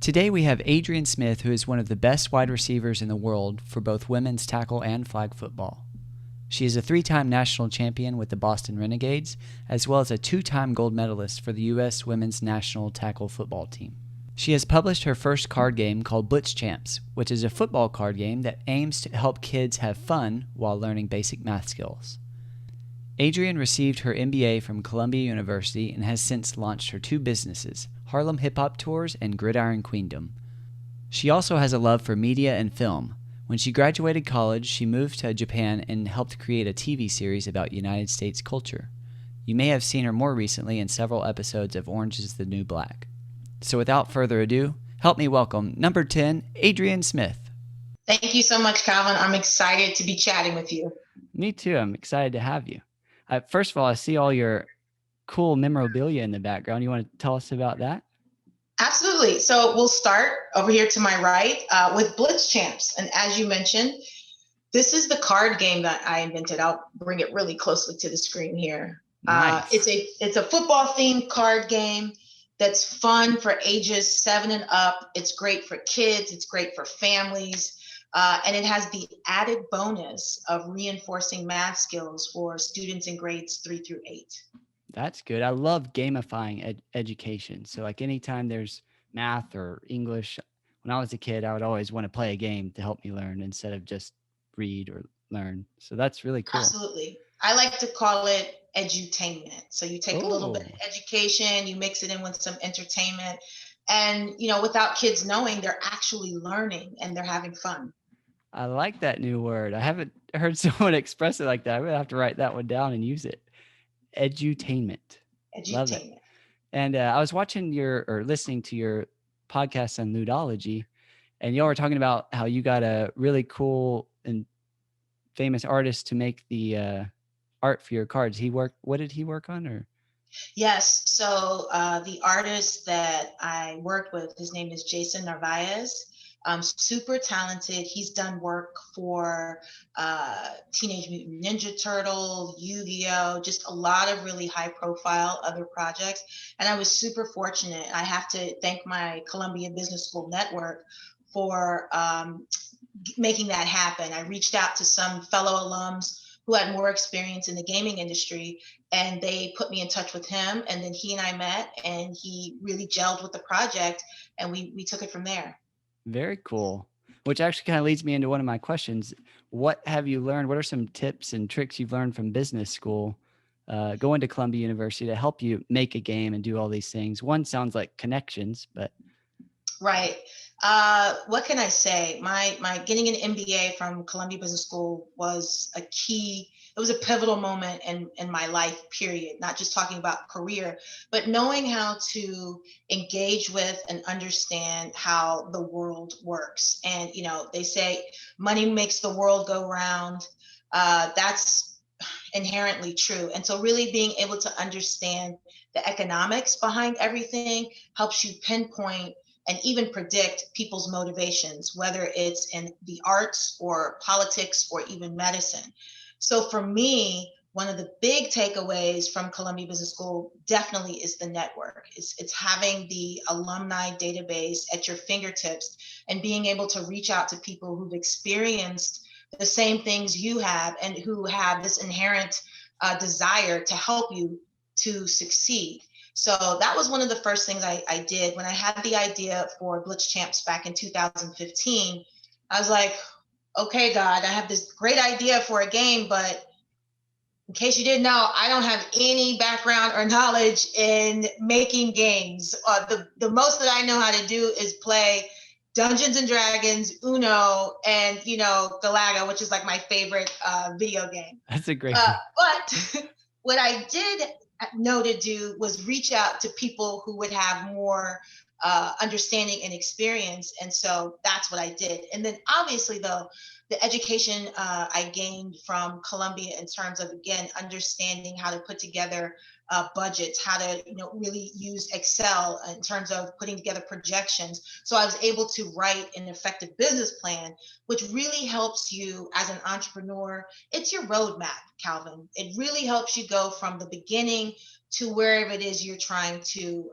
Today we have Adrienne Smith, who is one of the best wide receivers in the world for both women's tackle and flag football. She is a 3-time national champion with the Boston Renegades, as well as a 2-time gold medalist for the U.S. women's national tackle football team. She has published her first card game called Blitz Champs, which is a football card game that aims to help kids have fun while learning basic math skills. Adrienne received her MBA from Columbia University and has since launched her 2 businesses, Harlem Hip Hop Tours and Gridiron Queendom. She also has a love for media and film. When she graduated college, she moved to Japan and helped create a TV series about United States culture. You may have seen her more recently in several episodes of Orange is the New Black. So without further ado, help me welcome number 10, Adrienne Smith. Thank you so much, Calvin. I'm excited to be chatting with you. Me too. I'm excited to have you. First of all, I see all your cool memorabilia in the background. You want to tell us about that? Absolutely. So we'll start over here to my right with Blitz Champs. And as you mentioned, this is the card game that I invented. I'll bring it really closely to the screen here. Nice. It's a football themed card game that's fun for ages 7 and up. It's great for kids. It's great for families. And it has the added bonus of reinforcing math skills for students in grades 3 through 8. That's good. I love gamifying education. So like anytime there's math or English, when I was a kid, I would always want to play a game to help me learn instead of just read or learn. So that's really cool. Absolutely. I like to call it edutainment. So you take a little bit of education, you mix it in with some entertainment, and without kids knowing, they're actually learning and they're having fun. I like that new word. I haven't heard someone express it like that. I'm going to have to write that one down and use it. Edutainment. Love it. And I was listening to your podcast on ludology, and y'all were talking about how you got a really cool and famous artist to make the art for your cards. What did he work on? Or yes, so the artist that I worked with, his name is Jason Narvaez. Super talented. He's done work for Teenage Mutant Ninja Turtle, Yu-Gi-Oh, just a lot of really high profile other projects. And I was super fortunate. I have to thank my Columbia Business School network for making that happen. I reached out to some fellow alums who had more experience in the gaming industry, and they put me in touch with him. And then he and I met, and he really gelled with the project, and we took it from there. Very cool. Which actually kind of leads me into one of my questions. What have you learned? What are some tips and tricks you've learned from business school, going to Columbia University to help you make a game and do all these things? One sounds like connections, but. Right. What can I say? My getting an MBA from Columbia Business School was a key. It was a pivotal moment in my life, period. Not just talking about career, but knowing how to engage with and understand how the world works. And, they say money makes the world go round. That's inherently true. And so really being able to understand the economics behind everything helps you pinpoint and even predict people's motivations, whether it's in the arts or politics or even medicine. So for me, one of the big takeaways from Columbia Business School definitely is the network. It's having the alumni database at your fingertips and being able to reach out to people who've experienced the same things you have and who have this inherent desire to help you to succeed. So that was one of the first things I did when I had the idea for Blitz Champs back in 2015. I was like, okay, God, I have this great idea for a game, but in case you didn't know, I don't have any background or knowledge in making games. The most that I know how to do is play Dungeons and Dragons, Uno, and Galaga, which is like my favorite video game. That's a great but what I did know to do was reach out to people who would have more understanding and experience. And so that's what I did. And then obviously, though, the education I gained from Columbia in terms of, again, understanding how to put together budgets, how to really use Excel in terms of putting together projections. So I was able to write an effective business plan, which really helps you as an entrepreneur. It's your roadmap, Calvin. It really helps you go from the beginning to wherever it is you're trying to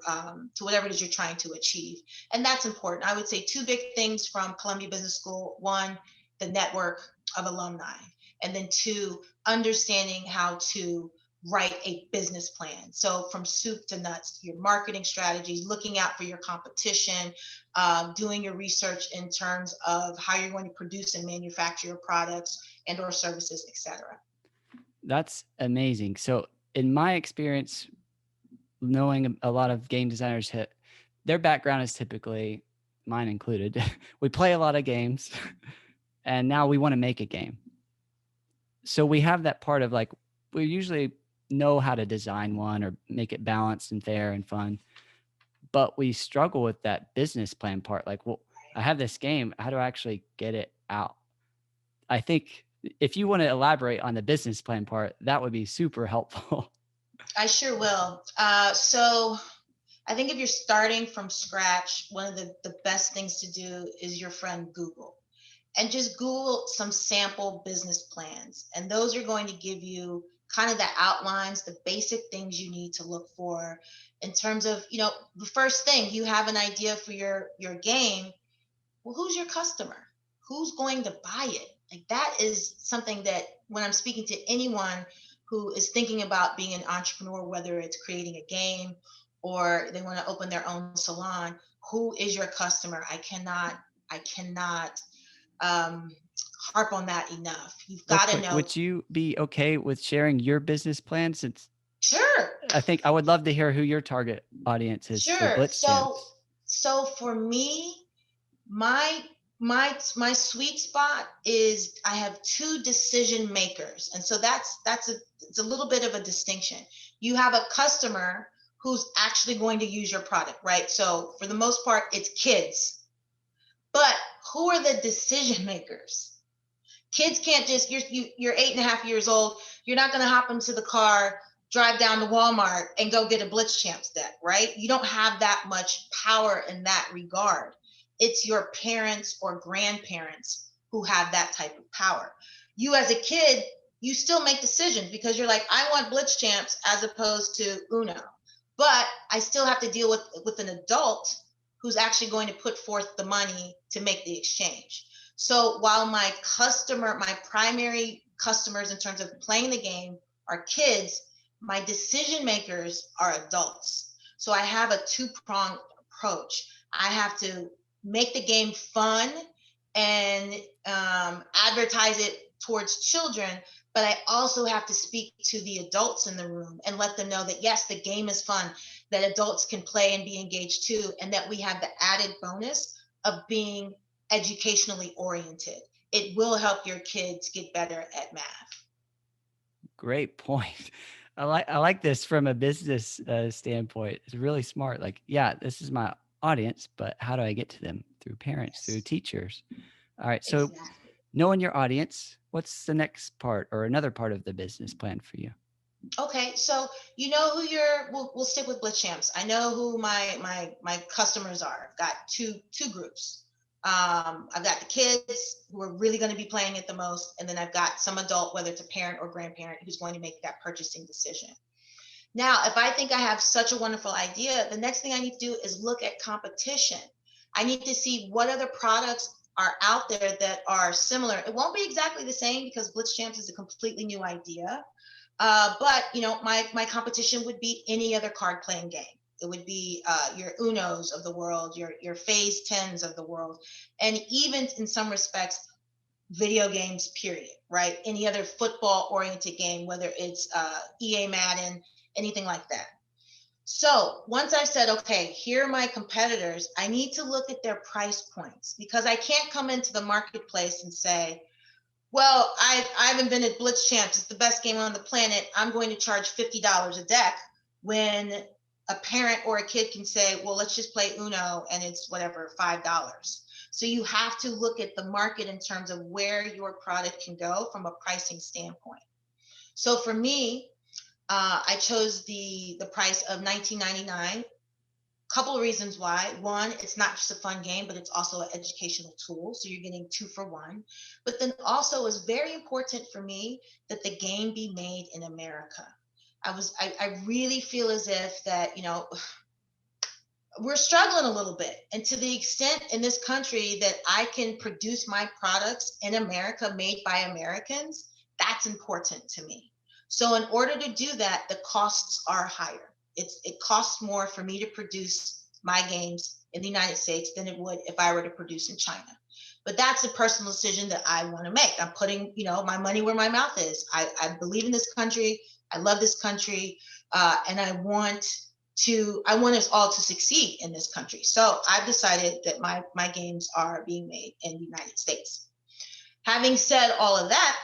whatever it is you're trying to achieve. And that's important. I would say two big things from Columbia Business School: one, the network of alumni, and then two, understanding how to write a business plan. So from soup to nuts, your marketing strategies, looking out for your competition, doing your research in terms of how you're going to produce and manufacture your products and or services, etc. That's amazing. So in my experience, knowing a lot of game designers, their background is typically, mine included, we play a lot of games and now we want to make a game. So we have that part of like, we usually know how to design one or make it balanced and fair and fun, but we struggle with that business plan part. Like, well, I have this game, how do I actually get it out? I think if you want to elaborate on the business plan part, that would be super helpful. I sure will. So I think if you're starting from scratch, one of the best things to do is your friend Google. And just Google some sample business plans. And those are going to give you kind of the outlines, the basic things you need to look for in terms of, the first thing, you have an idea for your game. Well, who's your customer? Who's going to buy it? Like, that is something that when I'm speaking to anyone who is thinking about being an entrepreneur, whether it's creating a game or they want to open their own salon, who is your customer? I cannot harp on that enough. You've got to know. Would you be okay with sharing your business plan? Since Sure. I think I would love to hear who your target audience is for Blitz Champs. So for me, my sweet spot is I have two decision makers. And so it's a little bit of a distinction. You have a customer who's actually going to use your product, right? So for the most part, it's kids. But who are the decision makers? Kids can't just, you're 8.5 years old. You're not going to hop into the car, drive down to Walmart and go get a Blitz Champs deck, right? You don't have that much power in that regard. It's your parents or grandparents who have that type of power. You as a kid, you still make decisions because you're like, I want Blitz Champs as opposed to Uno. But I still have to deal with an adult who's actually going to put forth the money to make the exchange. So while my primary customers in terms of playing the game are kids, my decision makers are adults. So I have a two-pronged approach. I have to make the game fun and advertise it towards children, but I also have to speak to the adults in the room and let them know that yes, the game is fun, that adults can play and be engaged too, and that we have the added bonus of being educationally oriented. It will help your kids get better at math. Great point. I like this from a business standpoint. It's really smart. Like, yeah, this is my audience, but how do I get to them? Through parents, through teachers. All right. So exactly. Knowing your audience, what's the next part or another part of the business plan for you? Okay, so you know who we'll stick with Blitz Champs. I know who my customers are. I've got two groups. I've got the kids who are really going to be playing it the most, and then I've got some adult, whether it's a parent or grandparent, who's going to make that purchasing decision. Now, if I think I have such a wonderful idea, the next thing I need to do is look at competition. I need to see what other products are out there that are similar. It won't be exactly the same because Blitz Champs is a completely new idea. But my competition would be any other card playing game. It would be your Unos of the world, your Phase 10s of the world, and even in some respects, video games, period, right? Any other football oriented game, whether it's EA Madden, anything like that. So once I've said, okay, here are my competitors, I need to look at their price points because I can't come into the marketplace and say, well, I've invented Blitz Champs. It's the best game on the planet. I'm going to charge $50 a deck when a parent or a kid can say, well, let's just play Uno and it's whatever, $5. So you have to look at the market in terms of where your product can go from a pricing standpoint. So for me, I chose the price of $19.99. Couple of reasons why. One, it's not just a fun game, but it's also an educational tool. So you're getting 2 for 1. But then also it's very important for me that the game be made in America. I really feel as if that, we're struggling a little bit. And to the extent in this country that I can produce my products in America, made by Americans, that's important to me. So in order to do that, the costs are higher. It costs more for me to produce my games in the United States than it would if I were to produce in China. But that's a personal decision that I want to make. I'm putting, my money where my mouth is. I believe in this country. I love this country. And I want us all to succeed in this country. So I've decided that my games are being made in the United States. Having said all of that,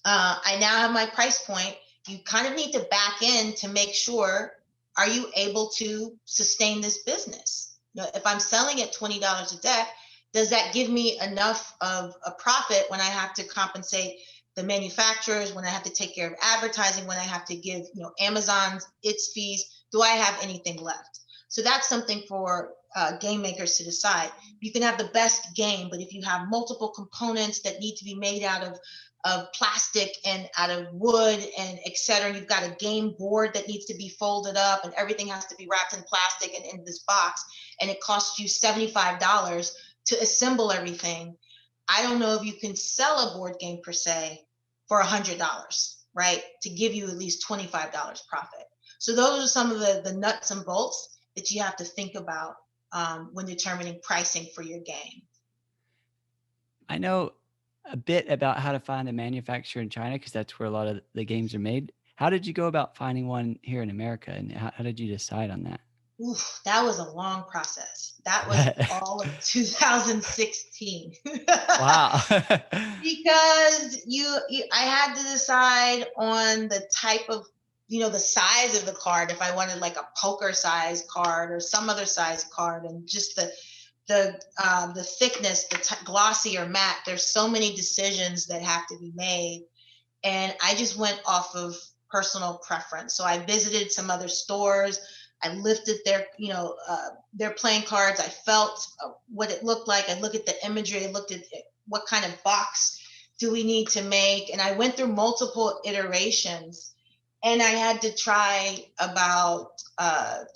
I now have my price point. You kind of need to back in to make sure, are you able to sustain this business? If I'm selling at $20 a deck, does that give me enough of a profit when I have to compensate the manufacturers, when I have to take care of advertising, when I have to give, Amazon its fees? Do I have anything left? So that's something for game makers to decide. You can have the best game, but if you have multiple components that need to be made out of plastic and out of wood and et cetera, and you've got a game board that needs to be folded up and everything has to be wrapped in plastic and in this box, and it costs you $75 to assemble everything, I don't know if you can sell a board game per se for $100, right? To give you at least $25 profit. So those are some of the nuts and bolts that you have to think about when determining pricing for your game. I know a bit about how to find a manufacturer in China because that's where a lot of the games are made. How did you go about finding one here in America, and how did you decide on that? Oof, that was a long process. That was all of 2016. Wow. Because I had to decide on the type of, the size of the card, if I wanted like a poker size card or some other size card, and just the thickness, glossy or matte. There's so many decisions that have to be made. And I just went off of personal preference. So I visited some other stores. I lifted their playing cards. I felt what it looked like. I looked at the imagery. I looked at what kind of box do we need to make. And I went through multiple iterations, and I had to try about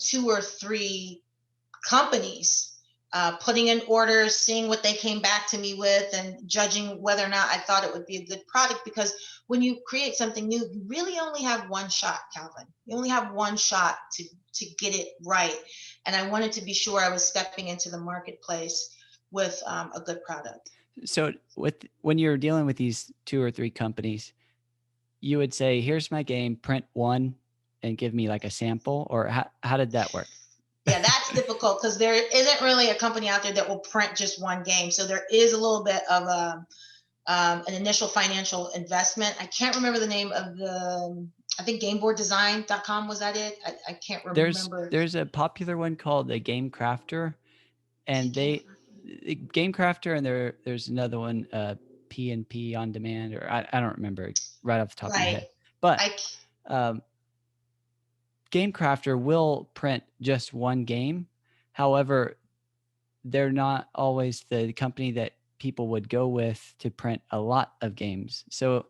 2 or 3 companies, putting in orders, seeing what they came back to me with, and judging whether or not I thought it would be a good product. Because when you create something new, you really only have one shot, Calvin. You only have one shot to get it right. And I wanted to be sure I was stepping into the marketplace with a good product. So when you're dealing with these 2 or 3 companies, you would say, here's my game, print one and give me like a sample, or how did that work? Yeah, that's difficult because there isn't really a company out there that will print just one game. So there is a little bit of an initial financial investment. I can't remember the name of I think gameboarddesign.com, was that it? I can't remember. There's a popular one called the Game Crafter, and Game Crafter, and there's another one, P&P on demand, or I don't remember right off the top of my head. But Game Crafter will print just one game. However, they're not always the company that people would go with to print a lot of games. So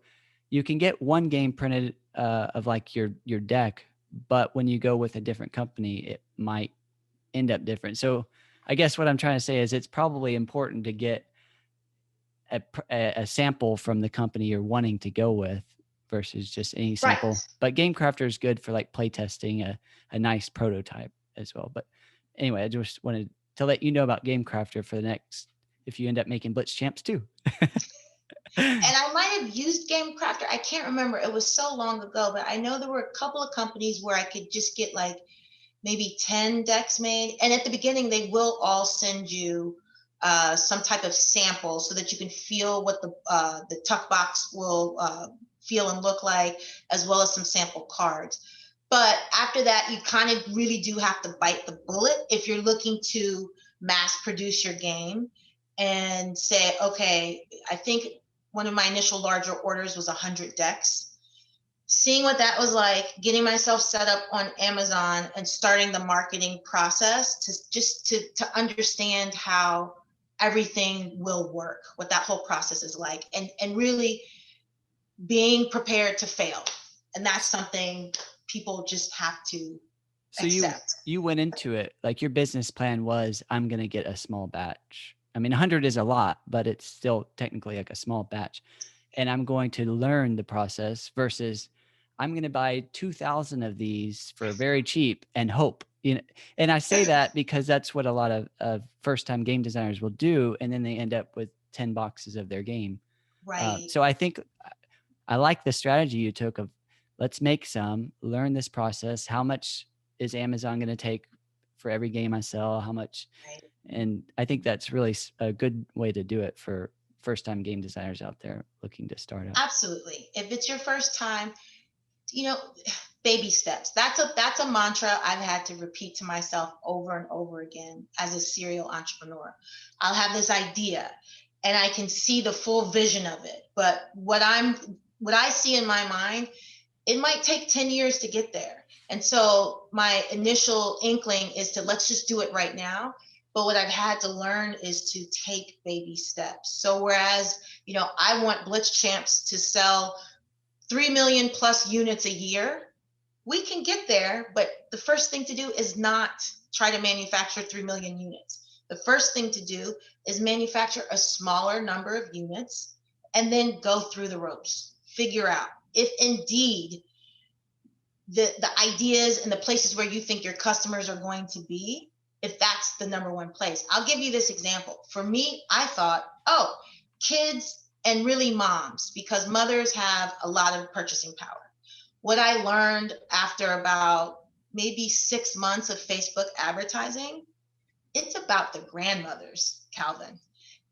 you can get one game printed of like your deck, but when you go with a different company, it might end up different. So I guess what I'm trying to say is it's probably important to get a sample from the company you're wanting to go with versus just any sample. Right. But Game Crafter is good for like play testing a nice prototype as well. But anyway, I just wanted to let you know about Game Crafter for the next, if you end up making Blitz Champs too. And I might have used Game Crafter. I can't remember. It was so long ago, but I know there were a couple of companies where I could just get like maybe 10 decks made. And at the beginning, they will all send you some type of sample so that you can feel what the tuck box will feel and look like, as well as some sample cards. But after that, you kind of really do have to bite the bullet if you're looking to mass produce your game and say, okay, I think one of my initial larger orders was 100 decks. Seeing what that was like, getting myself set up on Amazon and starting the marketing process to understand how everything will work, what that whole process is like, and really being prepared to fail. And that's something people just have to So accept. you went into it, like your business plan was, I'm going to get a small batch. I mean, 100 is a lot, but it's still technically like a small batch. And I'm going to learn the process versus I'm going to buy 2,000 of these for very cheap and hope, you know. And I say that because that's what a lot of first-time game designers will do. And then they end up with 10 boxes of their game. Right. So I think I like the strategy you took of let's make some, learn this process. How much is Amazon going to take for every game I sell? How much? Right. And I think that's really a good way to do it for first-time game designers out there looking to start out. Absolutely. If it's your first time, you know, baby steps. That's a mantra I've had to repeat to myself over and over again as a serial entrepreneur. I'll have this idea and I can see the full vision of it. But what I see in my mind, it might take 10 years to get there. And so my initial inkling is to let's just do it right now. But what I've had to learn is to take baby steps. So whereas, you know, I want Blitz Champs to sell 3 million plus units a year, we can get there. But the first thing to do is not try to manufacture 3 million units. The first thing to do is manufacture a smaller number of units and then go through the ropes, figure out if indeed the ideas and the places where you think your customers are going to be, if that's the number one place. I'll give you this example. For me, I thought, oh, kids and really moms, because mothers have a lot of purchasing power. What I learned after about maybe 6 months of Facebook advertising, it's about the grandmothers, Calvin.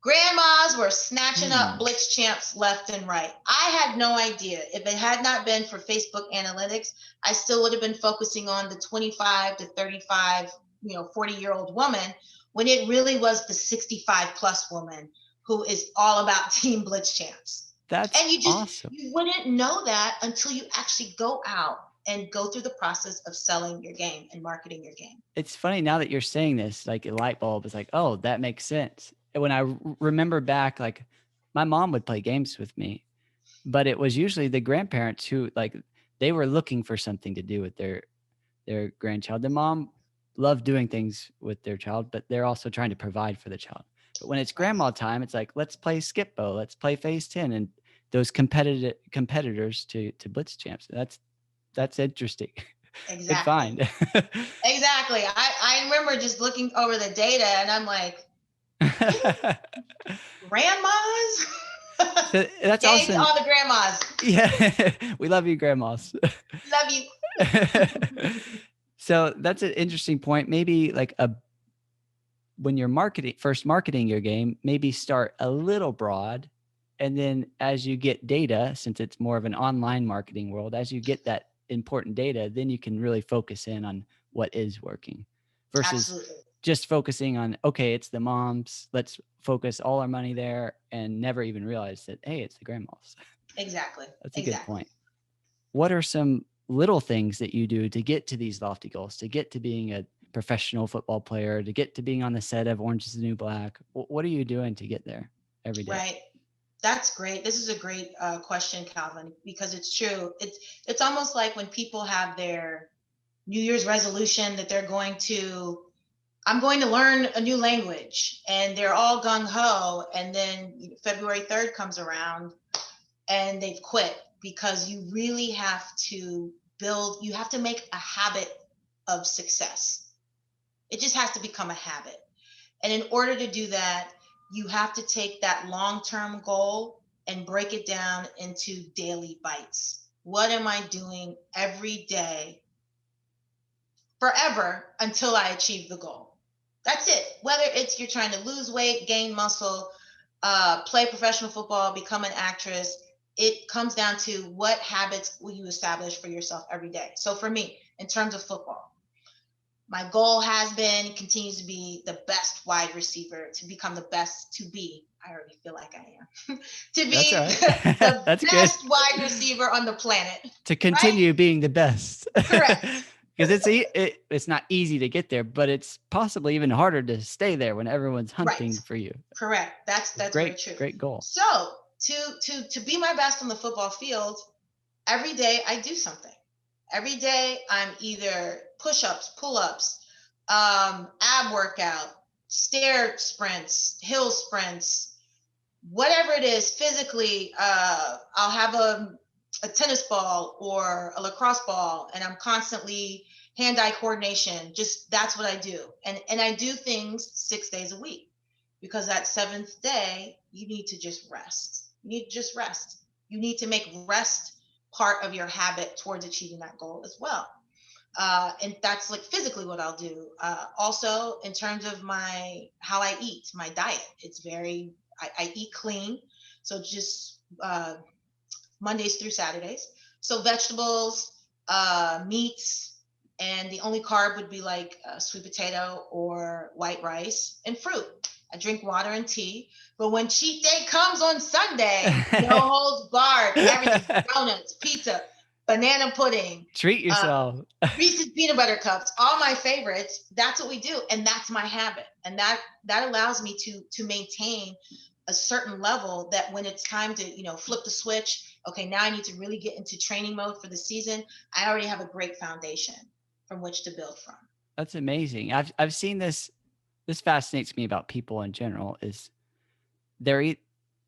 Grandmas were snatching up Blitz Champs left and right. I had no idea. If it had not been for Facebook analytics, I still would have been focusing on the 25 to 35, 40-year-old woman, when it really was the 65 plus woman who is all about Team Blitz Champs. That's awesome. You wouldn't know that until you actually go out and go through the process of selling your game and marketing your game. It's funny now that you're saying this, like a light bulb is like, oh, that makes sense. When I remember back, like my mom would play games with me, but it was usually the grandparents who, like, they were looking for something to do with their grandchild. The mom loved doing things with their child, but they're also trying to provide for the child. But when it's grandma time, it's like, let's play Skip-Bo, let's play Phase 10, and those competitors to Blitz Champs. That's interesting. Exactly. Good find. Exactly. I remember just looking over the data and I'm like, grandmas? So that's awesome. All the grandmas. Yeah. We love you, grandmas. Love you. So that's an interesting point. Maybe like when you're marketing your game, maybe start a little broad. And then as you get data, since it's more of an online marketing world, as you get that important data, then you can really focus in on what is working versus just focusing on, okay, it's the moms, let's focus all our money there and never even realize that, hey, it's the grandmas. Exactly. That's a good point. What are some little things that you do to get to these lofty goals, to get to being a professional football player, to get to being on the set of Orange is the New Black? What are you doing to get there every day? Right. That's great. This is a great question, Calvin, because it's true. It's almost like when people have their New Year's resolution that I'm going to learn a new language, and they're all gung-ho, and then February 3rd comes around and they've quit, because you really have to make a habit of success. It just has to become a habit. And in order to do that, you have to take that long-term goal and break it down into daily bites. What am I doing every day forever until I achieve the goal? That's it. Whether it's you're trying to lose weight, gain muscle, play professional football, become an actress, it comes down to what habits will you establish for yourself every day. So for me, in terms of football, my goal has been, continues to be, the best wide receiver, to become the best, I already feel like I am, to be the best wide receiver on the planet. To continue being the best. Correct. Because it's not easy to get there, but it's possibly even harder to stay there when everyone's hunting for you. Correct. That's very true. Great goal. So to be my best on the football field, every day I do something. Every day I'm either push-ups, pull-ups, ab workout, stair sprints, hill sprints, whatever it is physically. I'll have a tennis ball or a lacrosse ball, and I'm constantly hand-eye coordination. Just that's what I do. And I do things 6 days a week, because that seventh day, you need to just rest. You need to just rest. You need to make rest part of your habit towards achieving that goal as well. And that's like physically what I'll do. Also, in terms of how I eat, my diet, I eat clean. So just Mondays through Saturdays. So vegetables, meats, and the only carb would be like sweet potato or white rice and fruit. I drink water and tea. But when cheat day comes on Sunday, no holds barred, everything, donuts, pizza, banana pudding. Treat yourself. Reese's peanut butter cups, all my favorites. That's what we do. And that's my habit. And that allows me to maintain a certain level, that when it's time to, flip the switch, okay, now I need to really get into training mode for the season, I already have a great foundation from which to build from. That's amazing. I've seen this. This fascinates me about people in general, is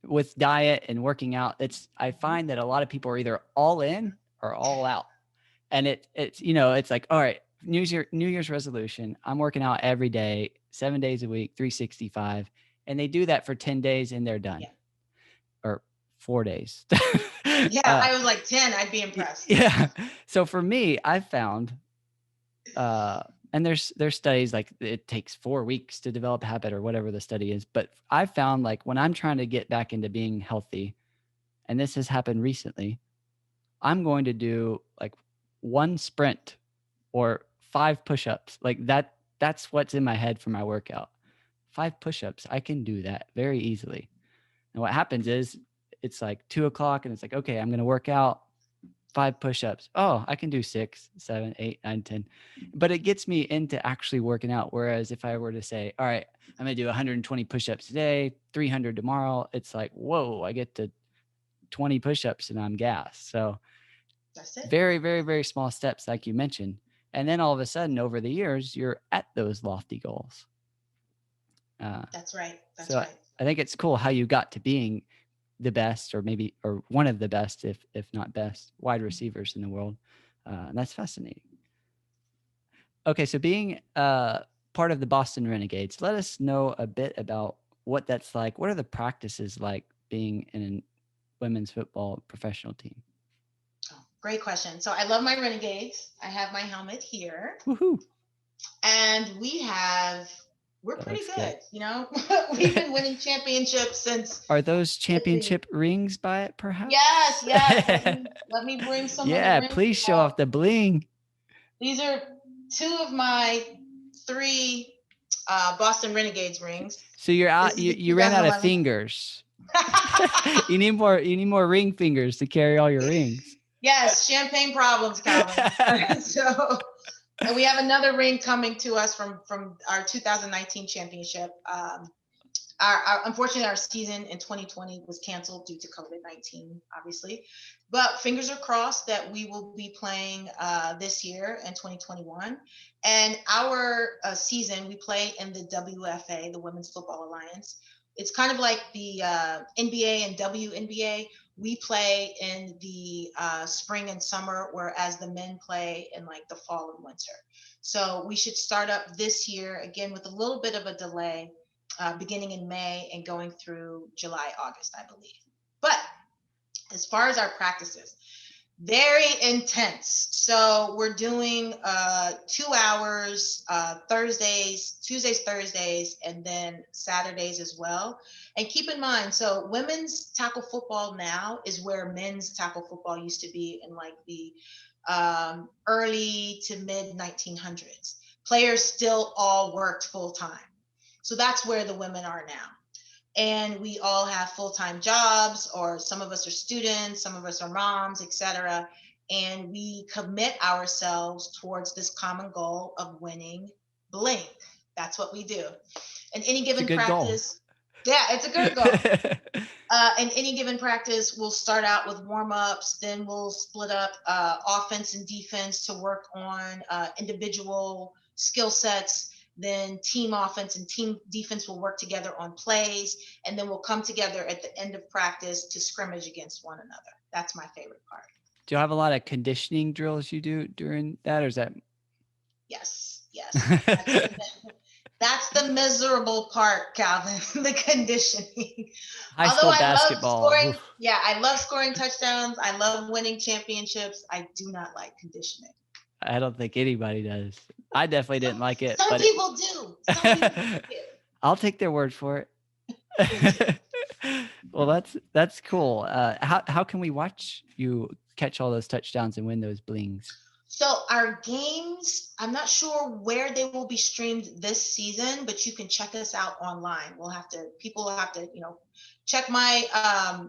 with diet and working out. I find that a lot of people are either all in or all out. And it's like, all right, New Year's resolution, I'm working out every day, 7 days a week, 365. And they do that for 10 days and they're done. Yeah. Or 4 days. Yeah, I was like 10, I'd be impressed. Yeah. So for me, I've found, and there's studies like it takes 4 weeks to develop a habit or whatever the study is. But I found, like, when I'm trying to get back into being healthy, and this has happened recently, I'm going to do like 1 sprint or 5 push-ups. Like that's what's in my head for my workout. 5 push-ups. I can do that very easily. And what happens is it's like 2:00 and it's like, okay, I'm going to work out 5 push-ups. Oh, I can do 6, 7, 8, 9, 10. But it gets me into actually working out. Whereas if I were to say, all right, I'm going to do 120 push-ups today, 300 tomorrow, it's like, whoa, I get to 20 push-ups and I'm gassed. So that's it. Very, very, very small steps, like you mentioned. And then all of a sudden, over the years, you're at those lofty goals. That's right. That's so right. I think it's cool how you got to being the best, or one of the best, if not best, wide receivers in the world. And that's fascinating. Okay, so being part of the Boston Renegades, let us know a bit about what that's like. What are the practices like being in a women's football professional team? Oh, great question. So I love my Renegades. I have my helmet here. Woohoo! And we're pretty good. We've been winning championships since. Are those championship rings by it, perhaps? Yes. Let me bring some. Yeah, of the rings please show off the bling. These are 2 of my 3 Boston Renegades rings. So you're out. You ran out of fingers. You need more ring fingers to carry all your rings. Yes, champagne problems, Calvin. So. And we have another ring coming to us from our 2019 championship. Unfortunately, our season in 2020 was canceled due to COVID-19, obviously. But fingers are crossed that we will be playing this year in 2021. And our season, we play in the WFA, the Women's Football Alliance. It's kind of like the NBA and WNBA. We play in the spring and summer, whereas the men play in like the fall and winter. So we should start up this year, again, with a little bit of a delay, beginning in May and going through July, August, I believe. But as far as our practices, very intense. So we're doing 2 hours, Tuesdays, Thursdays, and then Saturdays as well. And keep in mind, so women's tackle football now is where men's tackle football used to be in like the early to mid 1900s. Players still all worked full time. So that's where the women are now. And we all have full-time jobs, or some of us are students, some of us are moms, etc. And we commit ourselves towards this common goal of winning bling. That's what we do. And any given practice, Yeah, it's a good goal. In any given practice, we'll start out with warm-ups, then we'll split up offense and defense to work on individual skill sets. Then team offense and team defense will work together on plays, and then we'll come together at the end of practice to scrimmage against one another. That's my favorite part. Do you have a lot of conditioning drills you do during that, or is that? Yes. That's the miserable part, Calvin, the conditioning. High school basketball. I love scoring touchdowns. I love winning championships. I do not like conditioning. I don't think anybody does. I definitely didn't like it. Some people do. I'll take their word for it. Well, that's cool. How can we watch you catch all those touchdowns and win those blings? So our games, I'm not sure where they will be streamed this season, but you can check us out online. People will have to, check my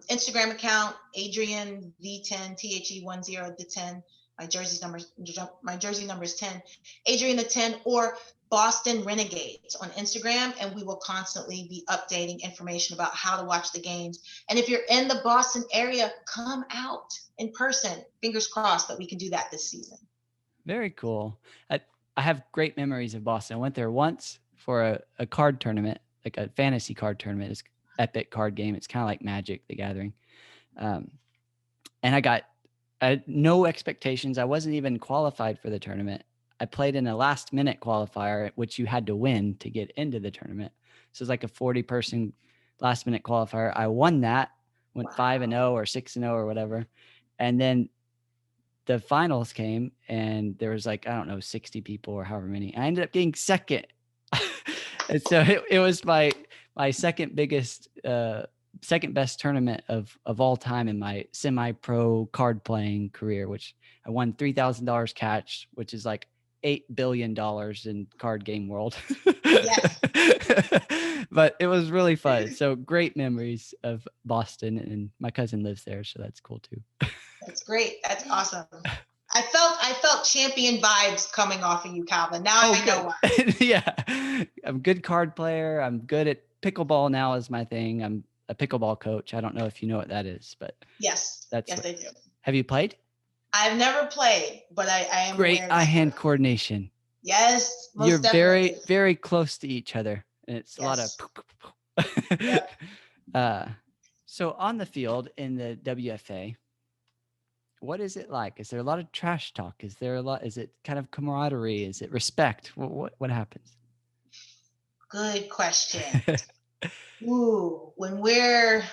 Instagram account, Adrienne V10, THE10, the 10. My jersey number is 10, Adrienne the 10, or Boston Renegades on Instagram, and we will constantly be updating information about how to watch the games. And if you're in the Boston area, come out in person. Fingers crossed that we can do that this season. Very cool. I have great memories of Boston. I went there once for a card tournament, like a fantasy card tournament. It's an epic card game. It's kind of like Magic the Gathering. And I had no expectations. I wasn't even qualified for the tournament. I played in a last minute qualifier, which you had to win to get into the tournament. So it's like a 40-person last minute qualifier. I won that, went 5-0 or 6-0 or whatever. And then the finals came and there was 60 people or however many. I ended up getting second. And so it was my second best tournament of all time in my semi-pro card playing career, which I won $3,000 cash, which is like $8 billion in card game world. Yes. But it was really fun. So great memories of Boston, and my cousin lives there, so that's cool too. That's great. That's awesome. I felt champion vibes coming off of you, Calvin. Now I know why. Yeah. I'm a good card player. I'm good at pickleball now is my thing. I'm a pickleball coach. I don't know if you know what that is, but yes, I do. Have you played? I've never played, but I am great eye-hand coordination. Yes, most you're definitely. Very, very close to each other, and it's a lot of. Yeah. So on the field in the WFA, what is it like? Is there a lot of trash talk? Is it kind of camaraderie? Is it respect? What happens? Good question. Ooh, when we're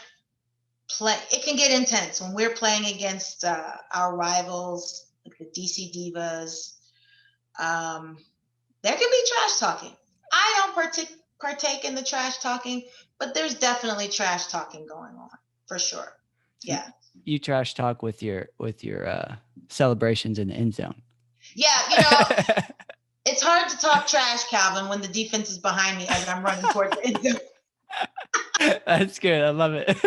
it can get intense when we're playing against our rivals, like the DC Divas. There can be trash talking. I don't partake in the trash talking, but there's definitely trash talking going on for sure. Yeah. You trash talk with your celebrations in the end zone. Yeah, it's hard to talk trash, Calvin, when the defense is behind me as I'm running towards the end zone. That's good. I love it.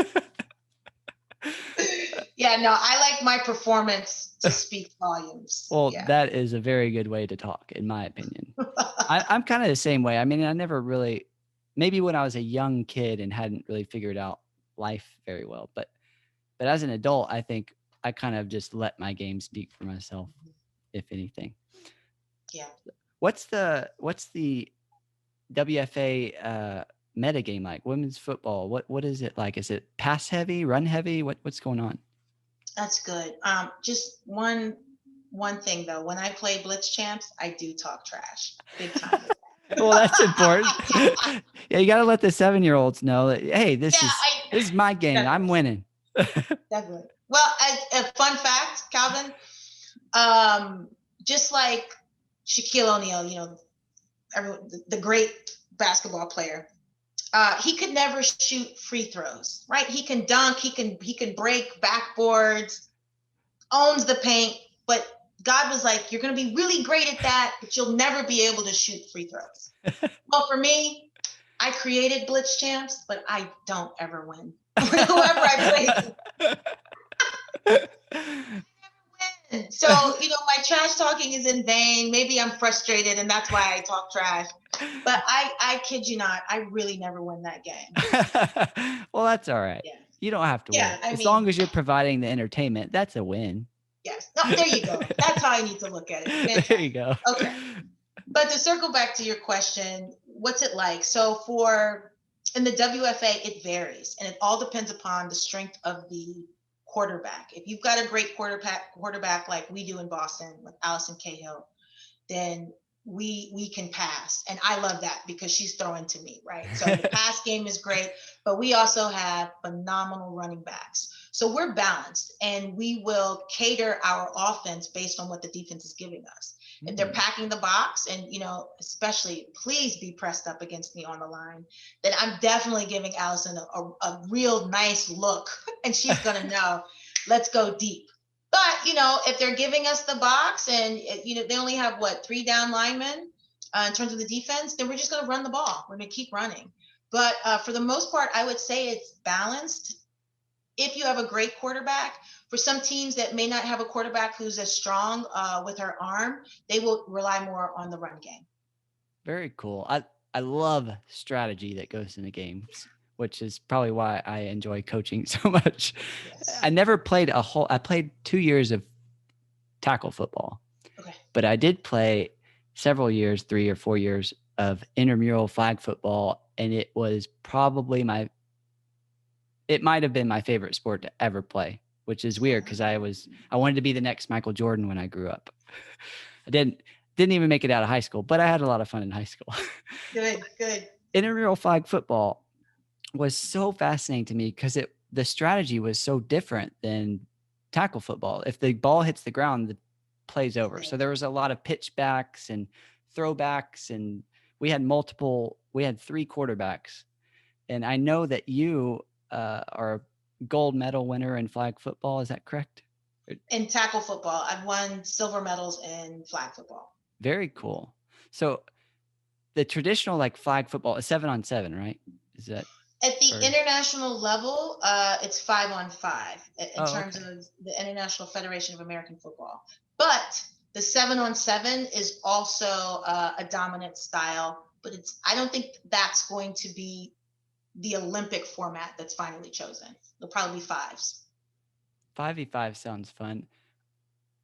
Yeah, no, I like my performance to speak volumes. Well, yeah. That is a very good way to talk, in my opinion. I'm kind of the same way. I mean, I never really, maybe when I was a young kid and hadn't really figured out life very well, but as an adult, I think I kind of just let my game speak for myself, if anything. Yeah. What's the WFA meta game like? Women's football. What is it like? Is it pass heavy, run heavy? What's going on? That's good. Just one thing though. When I play Blitz Champs, I do talk trash big time. Well, that's important. Yeah, you got to let the 7-year-olds know that, hey, this is my game. Definitely. I'm winning. Definitely. Well, a fun fact, Calvin, just like Shaquille O'Neal, the great basketball player, he could never shoot free throws, right? He can dunk, he can break backboards, owns the paint, but God was like, you're going to be really great at that, but you'll never be able to shoot free throws. Well, for me, I created Blitz Champs, but I don't ever win. Whoever I play. So, my trash talking is in vain. Maybe I'm frustrated and that's why I talk trash. But I kid you not, I really never win that game. Well, that's all right. Yeah. You don't have to Yeah. win. I As mean, long as you're providing the entertainment, that's a win. yes. No, there you go. That's how I need to look at it. Fantastic. There you go. Okay. But to circle back to your question, what's it like? So in the WFA, it varies, and it all depends upon the strength of the quarterback. If you've got a great quarterback like we do in Boston with Allison Cahill, then we can pass. And I love that because she's throwing to me, right? So the pass game is great, but we also have phenomenal running backs. So we're balanced, and we will cater our offense based on what the defense is giving us. If they're packing the box, and especially please be pressed up against me on the line, then I'm definitely giving Allison a real nice look, and she's gonna know, let's go deep. But if they're giving us the box, and they only have 3 down linemen in terms of the defense, then we're just gonna run the ball. We're gonna keep running. But for the most part, I would say it's balanced. If you have a great quarterback, for some teams that may not have a quarterback who's as strong with her arm, they will rely more on the run game. Very cool. I love strategy that goes into games, which is probably why I enjoy coaching so much. Yes. I never played I played 2 years of tackle football. Okay. But I did play several years, 3 or 4 years of intramural flag football, and it was probably it might have been my favorite sport to ever play, which is weird because I wanted to be the next Michael Jordan when I grew up. I didn't even make it out of high school, but I had a lot of fun in high school. Good. Intramural flag football was so fascinating to me because the strategy was so different than tackle football. If the ball hits the ground, the play's over. So there was a lot of pitchbacks and throwbacks, and we had 3 quarterbacks. And I know that you are a gold medal winner in flag football. Is that correct? In tackle football, I've won silver medals in flag football. Very cool. So the traditional flag football is 7-on-7, right? Is that at the international level? It's 5-on-5 in terms of the International Federation of American Football. But the 7-on-7 is also a dominant style. But I don't think that's going to be the Olympic format that's finally chosen. It'll probably be 5s. 5v5 sounds fun.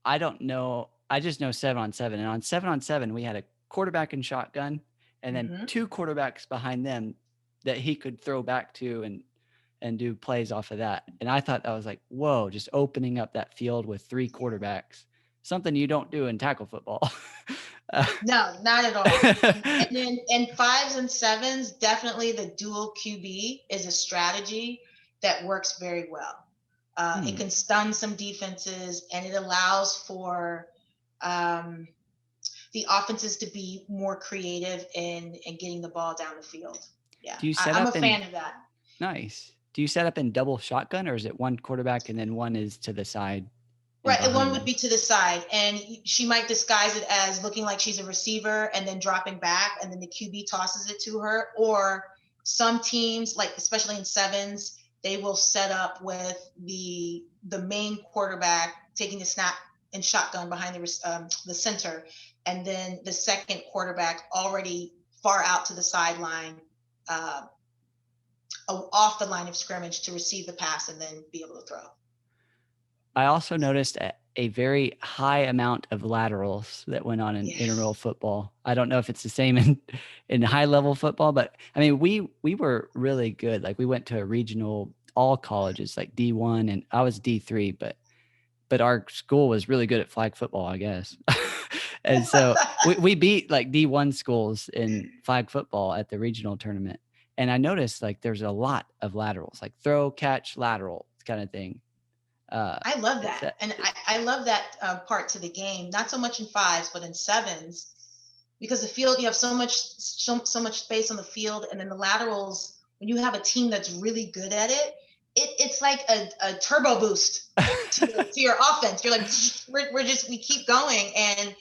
I don't know. I just know 7-on-7. And on 7-on-7, we had a quarterback and shotgun, and then 2 quarterbacks behind them that he could throw back to and do plays off of that. And I thought that was whoa, just opening up that field with 3 quarterbacks, something you don't do in tackle football. No, not at all. And then in 5s and 7s, definitely the dual QB is a strategy that works very well. It can stun some defenses, and it allows for the offenses to be more creative in getting the ball down the field. Yeah, I'm a fan of that. Nice. Do you set up in double shotgun, or is it one quarterback and then one is to the side? Right, and one would be to the side, and she might disguise it as looking like she's a receiver and then dropping back, and then the QB tosses it to her. Or some teams, especially in 7s, they will set up with the main quarterback taking the snap and shotgun behind the center, and then the second quarterback already far out to the sideline, off the line of scrimmage to receive the pass and then be able to throw. I also noticed a very high amount of laterals that went on in intramural football. I don't know if it's the same in high level football, but I mean, we were really good. We went to a regional, all colleges, D1, and I was D3, but our school was really good at flag football, I guess. And so we beat D1 schools in flag football at the regional tournament. And I noticed there's a lot of laterals, throw, catch, lateral kind of thing. I love that. And I love that part to the game, not so much in 5s, but in 7s, because the field, you have so much space on the field. And then the laterals, when you have a team that's really good at it, it's like a turbo boost to your offense. You're we keep going. And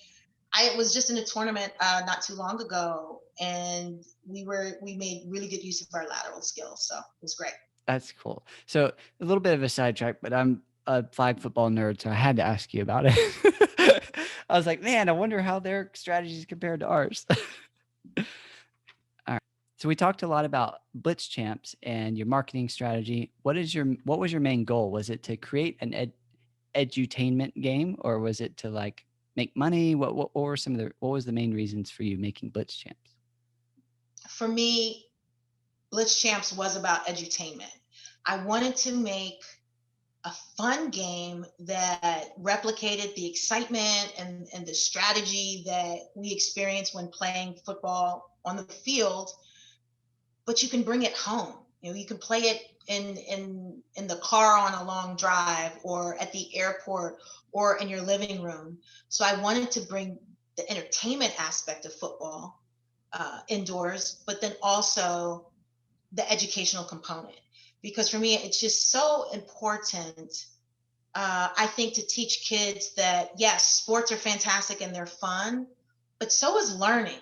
I was just in a tournament not too long ago, and we made really good use of our lateral skills. So it was great. That's cool. So a little bit of a sidetrack, but I'm a flag football nerd, so I had to ask you about it. I was like, man, I wonder how their strategies compared to ours. So we talked a lot about Blitz Champs and your marketing strategy. What was your main goal? Was it to create an edutainment game, or was it to like make money? What were what was the main reasons for you making Blitz Champs? For me, Blitz Champs was about edutainment. I wanted to make a fun game that replicated the excitement and the strategy that we experience when playing football on the field, but you can bring it home. You can play it in the car on a long drive, or at the airport, or in your living room. So I wanted to bring the entertainment aspect of football indoors, but then also the educational component. Because for me, it's just so important, I think, to teach kids that yes, sports are fantastic and they're fun, but so is learning.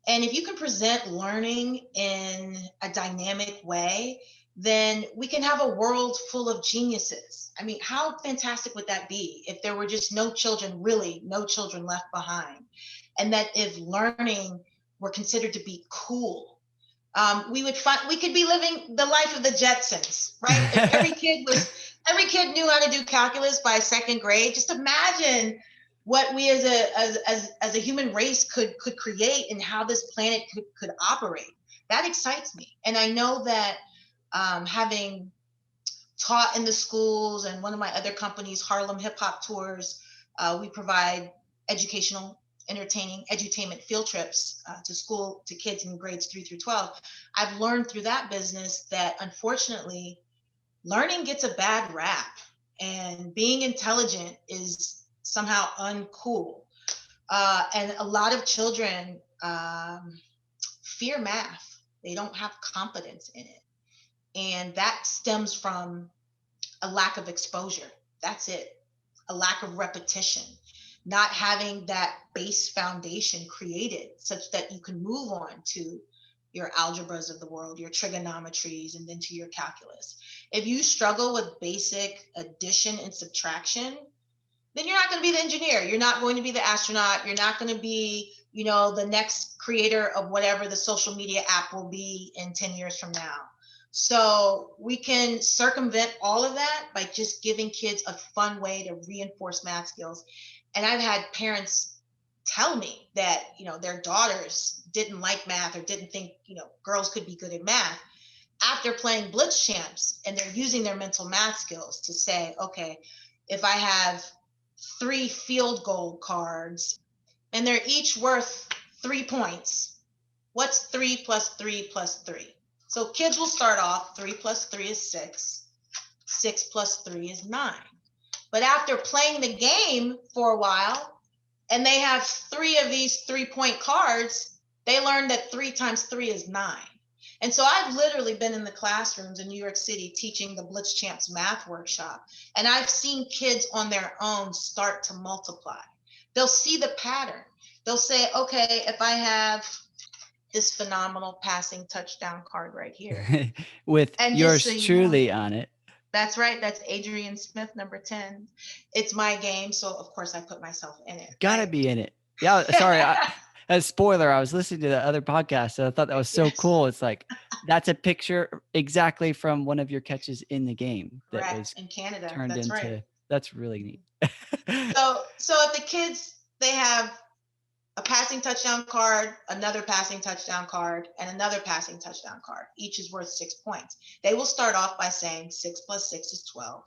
And if you can present learning in a dynamic way, then we can have a world full of geniuses. I mean, how fantastic would that be if there were just no children, really no children left behind? And that if learning were considered to be cool, we could be living the life of the Jetsons, right? If every kid knew how to do calculus by second grade. Just imagine what we as a human race could create, and how this planet could operate. That excites me. And I know that having taught in the schools, and one of my other companies, Harlem Hip Hop Tours, we provide educational, entertaining, edutainment field trips to kids in grades 3 through 12. I've learned through that business that unfortunately learning gets a bad rap, and being intelligent is somehow uncool. And a lot of children fear math. They don't have confidence in it. And that stems from a lack of exposure. That's it. A lack of repetition, not having that base foundation created such that you can move on to your algebras of the world, your trigonometries, and then to your calculus. If you struggle with basic addition and subtraction, then you're not going to be the engineer. You're not going to be the astronaut. You're not going to be, the next creator of whatever the social media app will be in 10 years from now. So we can circumvent all of that by just giving kids a fun way to reinforce math skills. And I've had parents tell me that, their daughters didn't like math, or didn't think, girls could be good at math, after playing Blitz Champs, and they're using their mental math skills to say, okay, if I have 3 field goal cards and they're each worth 3 points, what's 3 plus 3 plus 3? So kids will start off 3 plus 3 is 6. 6 plus 3 is 9. But after playing the game for a while, and they have 3 of these 3-point cards, they learn that 3 times 3 is 9. And so I've literally been in the classrooms in New York City teaching the Blitz Champs math workshop. And I've seen kids on their own start to multiply. They'll see the pattern. They'll say, okay, if I have this phenomenal passing touchdown card right here, with and yours so truly on it. That's right. That's Adrienne Smith, number 10. It's my game. So of course I put myself in it. Gotta be in it. Yeah. Sorry. As spoiler, I was listening to the other podcast, and I thought that was so cool. It's like, that's a picture exactly from one of your catches in the game that was in Canada. Turned that's into, right. That's really neat. So if the kids, they have a passing touchdown card, another passing touchdown card, and another passing touchdown card, each is worth 6 points. They will start off by saying 6 plus 6 is 12.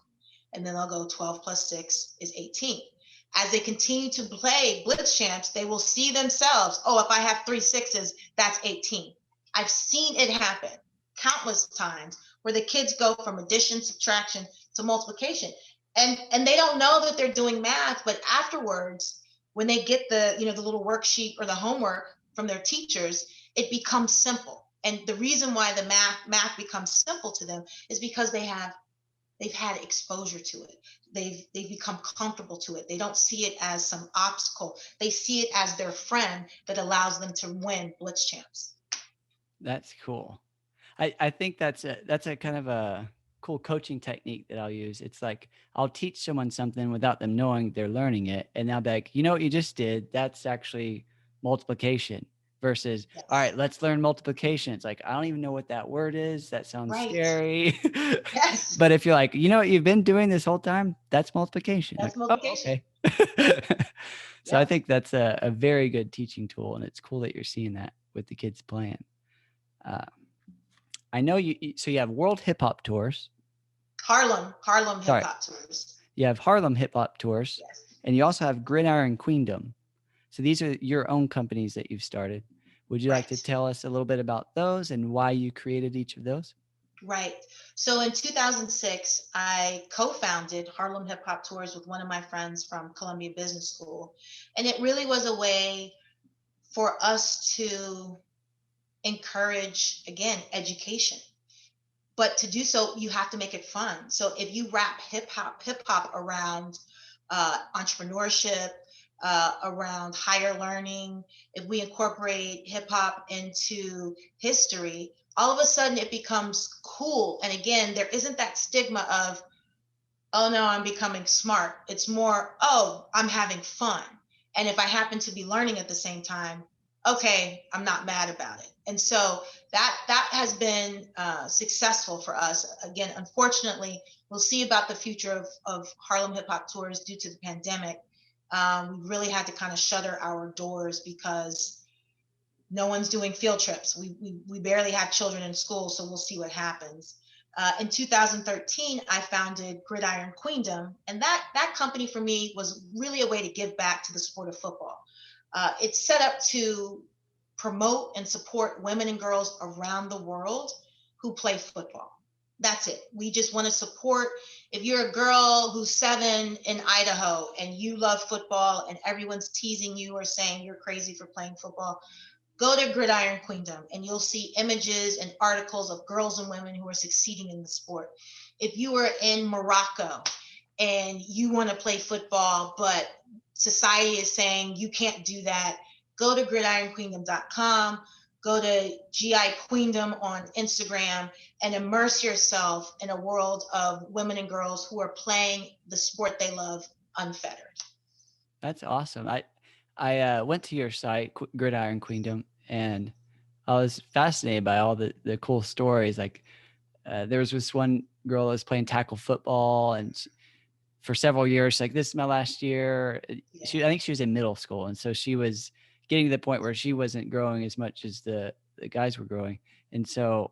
And then they'll go 12 plus 6 is 18. As they continue to play Blitz Champs, they will see themselves, oh, if I have 3 6s, that's 18. I've seen it happen countless times where the kids go from addition, subtraction to multiplication. And they don't know that they're doing math, but afterwards, when they get the little worksheet or the homework from their teachers, it becomes simple. And the reason why the math becomes simple to them is because they've had exposure to it. They've become comfortable to it. They don't see it as some obstacle. They see it as their friend that allows them to win Blitz Champs. That's cool. I think that's a kind of a cool coaching technique that I'll use. It's like, I'll teach someone something without them knowing they're learning it. And they'll be like, what you just did? That's actually multiplication. versus, Yes. all right, let's learn multiplication. It's like, I don't even know what that word is. That sounds Right. scary. Yes. But if you're like, you know what you've been doing this whole time? That's multiplication. That's Like, oh, multiplication. okay. So I Yep. think that's a very good teaching tool. And it's cool that you're seeing that with the kids playing. I know so you have World Hip Hop Tours. Harlem Hip Sorry. Hop Tours. You have Harlem Hip Hop Tours. Yes. And you also have Gridiron Queendom. So these are your own companies that you've started. Would you like to tell us a little bit about those and why you created each of those? Right. So in 2006, I co-founded Harlem Hip Hop Tours with one of my friends from Columbia Business School. And it really was a way for us to encourage, again, education. But to do so, you have to make it fun. So if you wrap hip hop around entrepreneurship, around higher learning, if we incorporate hip hop into history, all of a sudden it becomes cool. And again, there isn't that stigma of, oh no, I'm becoming smart. It's more, oh, I'm having fun. And if I happen to be learning at the same time, okay, I'm not mad about it. And so that has been successful for us. Again, unfortunately, we'll see about the future of Harlem Hip Hop Tours due to the pandemic. We really had to kind of shutter our doors because no one's doing field trips. We barely have children in school, so we'll see what happens. In 2013, I founded Gridiron Queendom, and that company for me was really a way to give back to the sport of football. It's set up to promote and support women and girls around the world who play football. That's it. We just want to support. If you're a girl who's 7 in Idaho and you love football and everyone's teasing you or saying you're crazy for playing football, go to Gridiron Queendom and you'll see images and articles of girls and women who are succeeding in the sport. If you are in Morocco and you want to play football, but society is saying you can't do that, go to gridironqueendom.com, go to GI Queendom on Instagram, and immerse yourself in a world of women and girls who are playing the sport they love unfettered. That's awesome. I went to your site, Gridiron Queendom, and I was fascinated by all the cool stories. Like there was this one girl that was playing tackle football, and for several years, like, this is my last year. I think she was in middle school, and so she was getting to the point where she wasn't growing as much as the guys were growing, and so,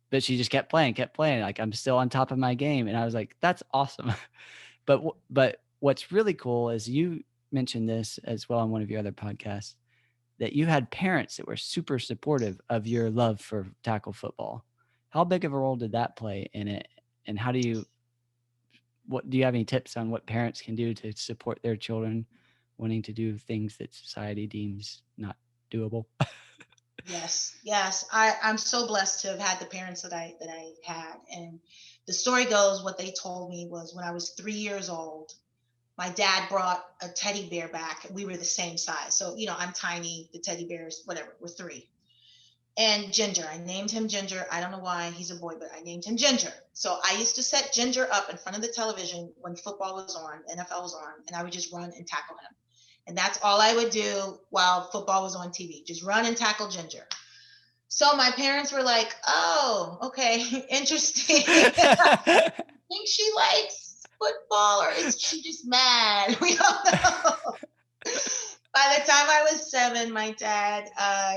but she just kept playing. Like, I'm still on top of my game, and I was like, that's awesome. But what's really cool is you mentioned this as well on one of your other podcasts, that you had parents that were super supportive of your love for tackle football. How big of a role did that play in it? And how do you have any tips on what parents can do to support their children wanting to do things that society deems not doable? Yes. I'm so blessed to have had the parents that I had. And the story goes, what they told me was when I was 3 years old, my dad brought a teddy bear back. We were the same size. So, I'm tiny, the teddy bears, whatever, we're 3. And Ginger, I named him Ginger. I don't know why, he's a boy, but I named him Ginger. So I used to set Ginger up in front of the television when football was on, NFL was on, and I would just run and tackle him. And that's all I would do while football was on TV, just run and tackle Ginger. So my parents were like, oh, okay, interesting. I think she likes football, or is she just mad? We don't know. By the time I was 7, my dad,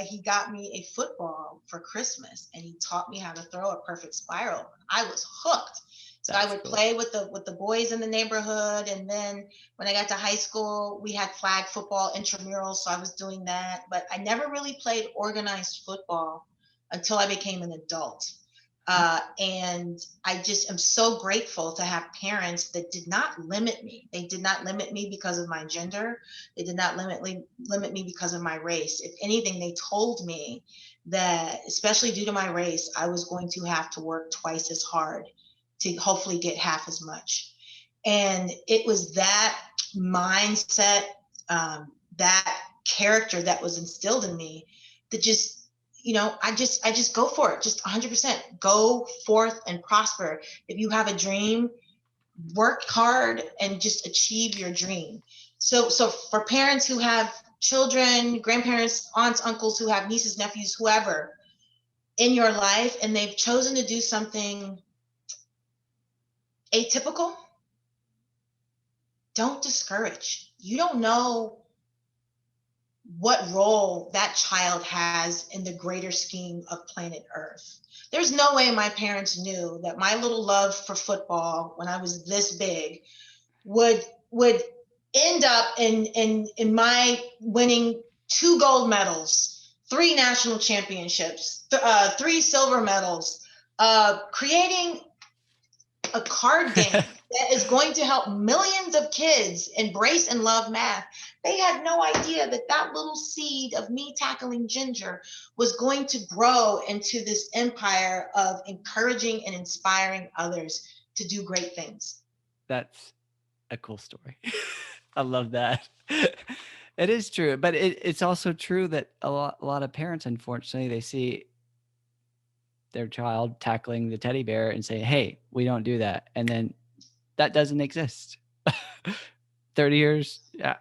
he got me a football for Christmas, and he taught me how to throw a perfect spiral. I was hooked. So I would play with the boys in the neighborhood. And then when I got to high school, we had flag football intramurals. So I was doing that, but I never really played organized football until I became an adult. And I just am so grateful to have parents that did not limit me. They did not limit me because of my gender. They did not limit me because of my race. If anything, they told me that, especially due to my race, I was going to have to work twice as hard to hopefully get half as much. And it was that mindset, that character that was instilled in me that just, I just go for it. Just 100% go forth and prosper. If you have a dream, work hard and just achieve your dream. So for parents who have children, grandparents, aunts, uncles who have nieces, nephews, whoever in your life, and they've chosen to do something atypical, don't discourage. You don't know what role that child has in the greater scheme of planet Earth. There's no way my parents knew that my little love for football when I was this big would end up in my winning 2 gold medals, 3 national championships, 3 silver medals, creating a card game that is going to help millions of kids embrace and love math. They had no idea that that little seed of me tackling ginger was going to grow into this empire of encouraging and inspiring others to do great things. That's a cool story. I love that. It is true, but it's also true that a lot of parents, unfortunately, they see their child tackling the teddy bear and say, hey, we don't do that. And then that doesn't exist. 30 years, yeah,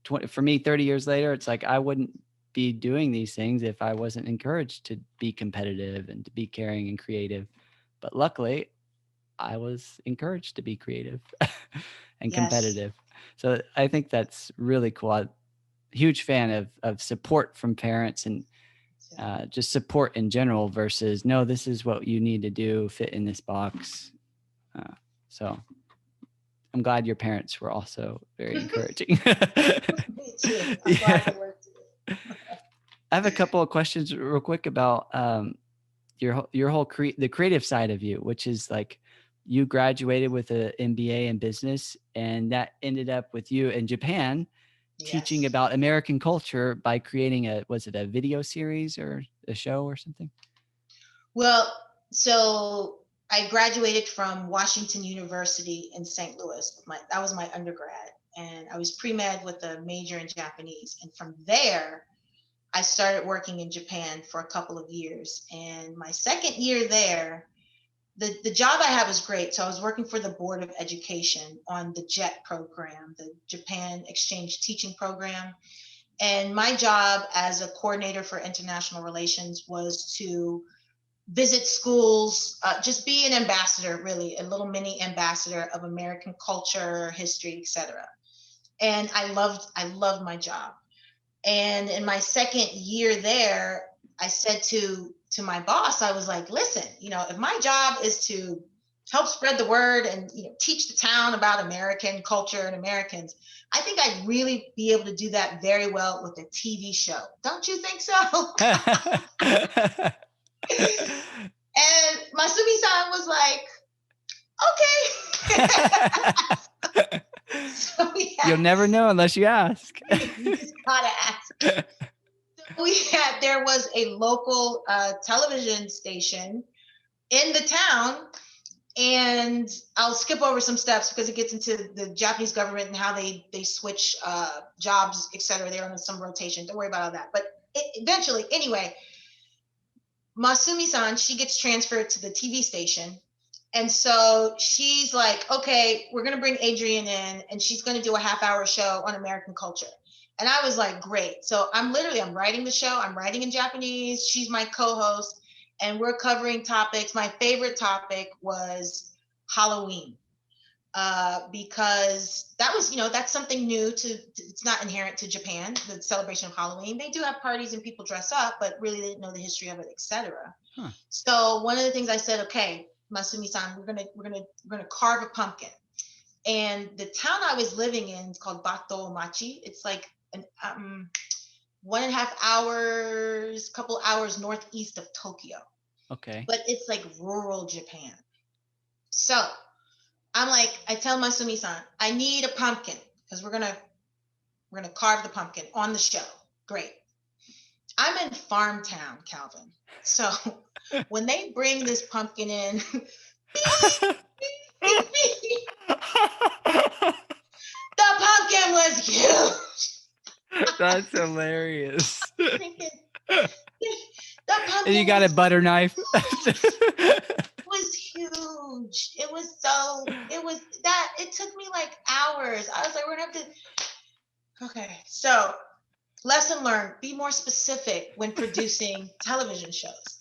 20, for me, 30 years later, it's like, I wouldn't be doing these things if I wasn't encouraged to be competitive and to be caring and creative. But luckily, I was encouraged to be creative and competitive. So I think that's really cool. I'm a huge fan of support from parents and just support in general versus, no, this is what you need to do, fit in this box. So I'm glad your parents were also very encouraging. Me too. I'm glad they were too. I have a couple of questions real quick about your whole the creative side of you, which is like you graduated with an MBA in business, and that ended up with you in Japan teaching about American culture by creating was it a video series or a show or something? Well, so I graduated from Washington University in St. Louis. That was my undergrad, and I was pre-med with a major in Japanese. And from there, I started working in Japan for a couple of years. And my second year there, the job I had was great. So I was working for the Board of Education on the JET program, the Japan Exchange Teaching Program. And my job as a coordinator for international relations was to visit schools, just be an ambassador, really, a little mini ambassador of American culture, history, etc. And I loved my job. And in my second year there, I said to my boss, I was like, listen, if my job is to help spread the word and teach the town about American culture and Americans, I think I'd really be able to do that very well with a TV show. Don't you think so? And Masumi-san was like, okay. So you'll never know unless you ask. You just gotta ask. So there was a local television station in the town, and I'll skip over some steps because it gets into the Japanese government and how they switch jobs, etc. They're on some rotation. Don't worry about all that. But eventually, anyway, Masumi-san, she gets transferred to the TV station. And so she's like, okay, we're going to bring Adrienne in, and she's going to do a half-hour show on American culture. And I was like, great. So I'm writing the show. I'm writing in Japanese. She's my co-host, and we're covering topics. My favorite topic was Halloween, because that was, that's something new it's not inherent to Japan, the celebration of Halloween. They do have parties and people dress up, but really they didn't know the history of it, etc. Huh. So one of the things I said, okay, Masumi-san, we're gonna carve a pumpkin. And the town I was living in is called Bato Machi. It's like an 1.5 hours, couple hours northeast of Tokyo. Okay. But it's like rural Japan. So I tell Masumi-san, I need a pumpkin because we're gonna carve the pumpkin on the show. Great. I'm in farm town, Calvin. So when they bring this pumpkin in, the pumpkin was huge. That's hilarious. The pumpkin and you got a butter knife. It was huge. It took me like hours. I was like, we're gonna have to. Okay, so Lesson learned, be more specific when producing television shows.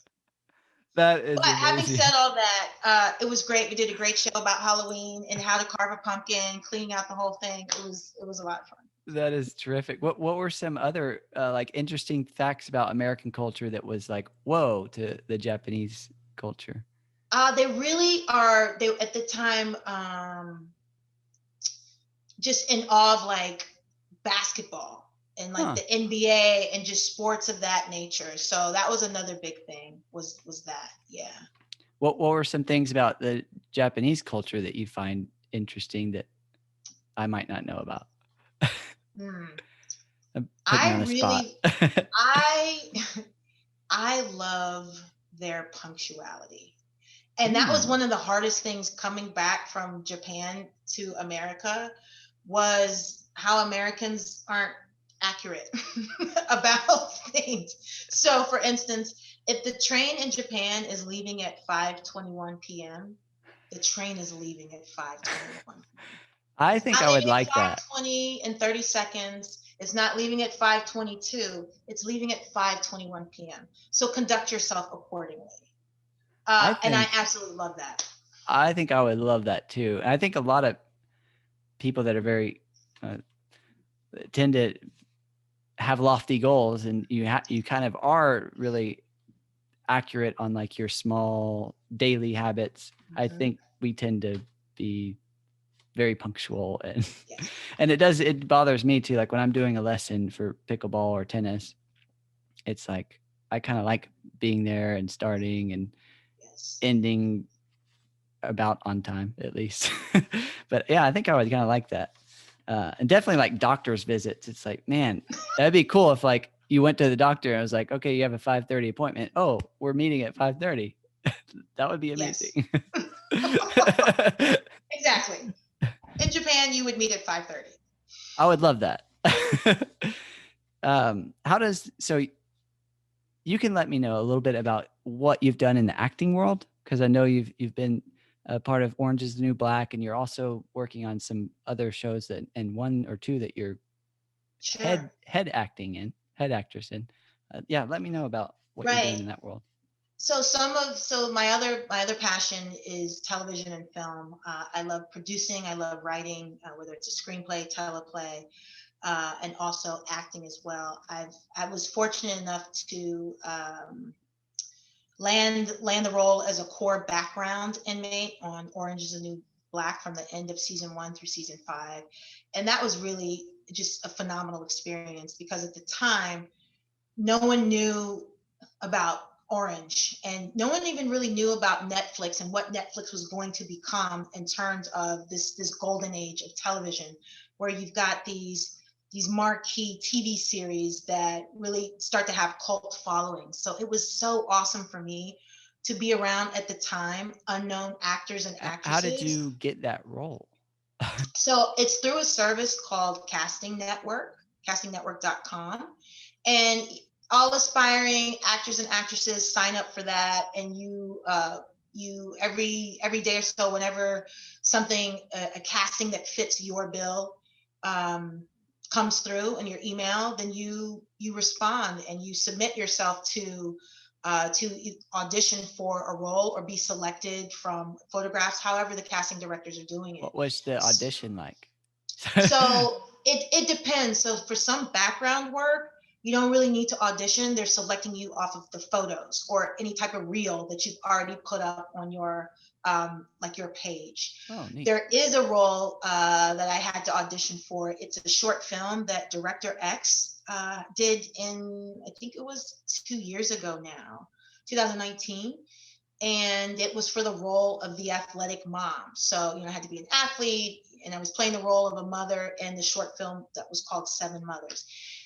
That is But having amazing. said all that, it was great. We did a great show about Halloween and how to carve a pumpkin, cleaning out the whole thing. It was a lot of fun. That is terrific. What were some other like interesting facts about American culture that was like, whoa, to the Japanese culture? They really are. They at the time just in awe of like basketball and like Huh. the NBA and just sports of that nature. So that was another big thing. Was that? Yeah. What were some things about the Japanese culture that you find interesting that I might not know about? Hmm. I'm putting you on I the spot. really, I, I love their punctuality. And that was one of the hardest things coming back from Japan to America was how Americans aren't accurate about things. So for instance, if the train in Japan is leaving at 5:21 p.m., the train is leaving at 5:21. I It's think not I would leaving like at that. 5:20 and 30 seconds. It's not leaving at 5:22. It's leaving at 5:21 p.m. So conduct yourself accordingly. I And I think absolutely love that. I think I would love that too. And I think a lot of people that are very tend to have lofty goals, and you kind of are really accurate on like your small daily habits. I think we tend to be very punctual, and Yes. and it bothers me too. Like when I'm doing a lesson for pickleball or tennis, it's like I kind of like being there and starting and Yes. ending about on time at least. But yeah, I think I would kind of like that. And definitely like doctor's visits. It's like, man, that'd be cool if like you went to the doctor and I was like, okay, you have a 5:30 appointment. Oh, we're meeting at 5:30. That would be Yes. amazing. Exactly. In Japan, you would meet at 5:30. I would love that. So you can let me know a little bit about what you've done in the acting world, because I know you've been a part of Orange is the New Black, and you're also working on some other shows and one or two that you're Sure. head actress in. Yeah, let me know about what you're doing Right. in that world. So my other passion is television and film. I love producing. I love writing, whether it's a screenplay, teleplay, and also acting as well. I was fortunate enough to land the role as a core background inmate on Orange is the New Black from the end of season 1 through season 5, and that was really just a phenomenal experience because at the time no one knew about Orange, and no one even really knew about Netflix and what Netflix was going to become in terms of this golden age of television, where you've got these marquee TV series that really start to have cult followings. So it was so awesome for me to be around at the time unknown actors and How did actresses. you get that role? So it's through a service called Casting Network, castingnetwork.com. And all aspiring actors and actresses sign up for that. And you every day or so, whenever something, a casting that fits your bill, comes through in your email, then you respond and you submit yourself to audition for a role or be selected from photographs, however the casting directors are doing it. What was the audition like? So it depends. So for some background work, you don't really need to audition. They're selecting you off of the photos or any type of reel that you've already put up on your like your page. Oh, neat. There is a role that I had to audition for. It's a short film that Director X did in, I think it was 2 years ago now, 2019, and it was for the role of the athletic mom. So, I had to be an athlete, and I was playing the role of a mother in the short film that was called Seven Mothers.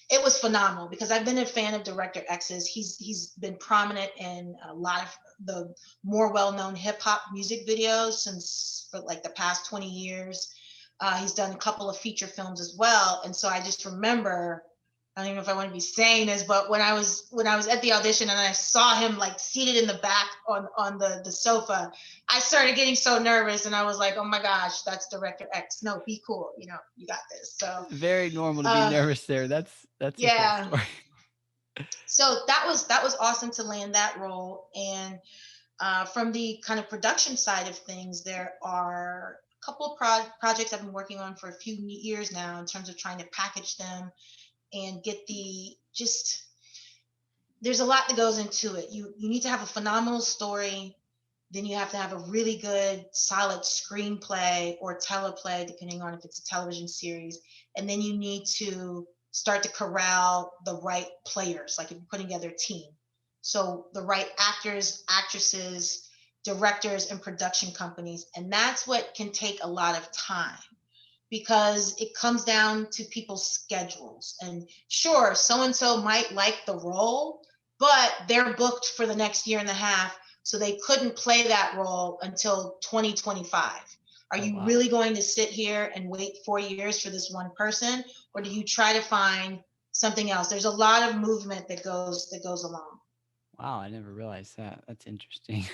It was phenomenal because I've been a fan of Director X's. He's been prominent in a lot of the more well-known hip hop music videos since for like the past 20 years. He's done a couple of feature films as well, and so I just remember I don't even know if I want to be saying this, but when I was at the audition and I saw him like seated in the back on the sofa, I started getting so nervous, and I was like, oh my gosh, that's director X. No, be cool. You know, you got this. So Very normal to be nervous there. That's a cool yeah. story. So that was awesome to land that role. And from the kind of production side of things, there are a couple of projects I've been working on for a few years now in terms of trying to package them and get there's a lot that goes into it. You need to have a phenomenal story. Then you have to have a really good, solid screenplay or teleplay, depending on if it's a television series. And then you need to start to corral the right players, like if you're putting together a team. So the right actors, actresses, directors, and production companies. And that's what can take a lot of time, because it comes down to people's schedules. And sure, so-and-so might like the role, but they're booked for the next year and a half, so they couldn't play that role until 2025. Are you really going to sit here and wait 4 years for this one person, or do you try to find something else? There's a lot of movement that goes along. Wow, I never realized that. That's interesting.